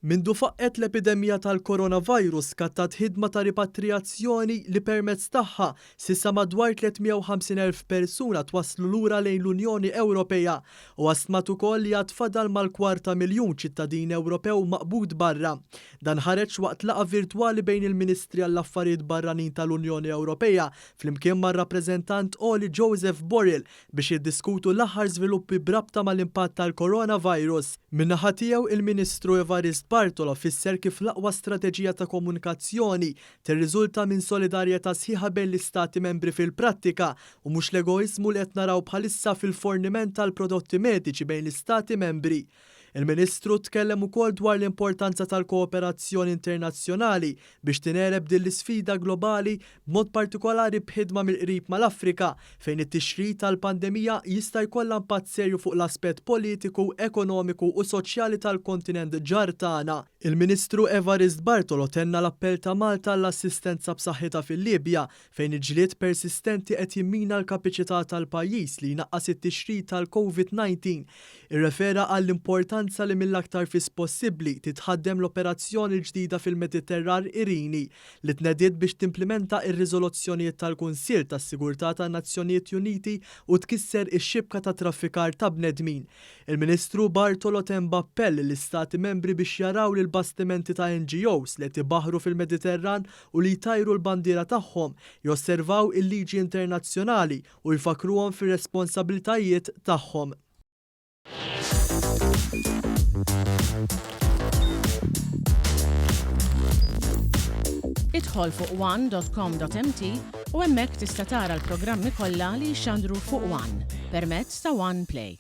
Mindu faqqet l-epidemija tal-coronavirus kattat ħidma ta' ripatrijazzjoni li permezz tagħha sissa madwar 350,000 persuna twasslu lura lejn l-Unjoni Ewropea u għasmat ukoll li għad fadal mal-250,000 ċittadin Ewropew maqbud barra. Dan ħareġ waqt laqa virtwali bejn il-Ministri għall-Affarijiet Barranin tal-Unjoni Ewropea flimkien mar-rappreżentant Oli Joseph Borrell biex jiddiskutu l-aħħar żviluppi brabta mal-impatt tal-coronavirus. Min-naħa tiegħu il-Ministru Evarist Bartolo fisser kif l-aqwa strateġija ta' komunikazzjoni tirriżulta minn solidarjetà sħiħa bejn l-istati membri fil-prattika u mhux l-egoizmu li qed naraw bħalissa fil-forniment tal-prodotti mediċi bejn l-istati membri. Il-Ministru tkellem ukoll dwar l-importanza tal-kooperazzjoni internazzjonali biex tinereb din l-isfida globali b'mod partikolari b'ħidma mill-qrib mal-Afrika fejn it-tixrid tal-pandemija jista' jkollha impatt serju fuq l-aspett politiku, ekonomiku u soċjali tal-kontinent ġar tagħna. Il-Ministru Evarist Bartolo tenna l-appell ta' Malta għall-assistenza b'saħħitha fil-Libja fejn il-ġlied persistenti qed jimmina l-kapaċità tal-pajjiż li jnaqqas it-tixrid tal-COVID-19. Irrefera għall-importanza li mill-aktar fis possibbli titħaddem l-operazzjoni ġdida fil-Mediterran Irini li tnediet biex timplementa ir-riżoluzzjonijiet tal-Kunsill tas-Sigurtà tan-Nazzjonijiet Uniti u tkisser ix-xibka ta' traffikar ta' bnedmin. Il-Ministru Bartolo temba appell lill-Istati membri biex jaraw li l-bastimenti ta' NGOs li tibaħru fil-Mediterran u li jtajru l-bandiera tagħhom josservaw il-liġi internazzjonali u jfakruhom fir-responsabbiltajiet tagħhom. Idħol fuq one.com.mt u hemmhekk tista' tara l-programmi kollha li jxandru fuq One permezz ta' One Play.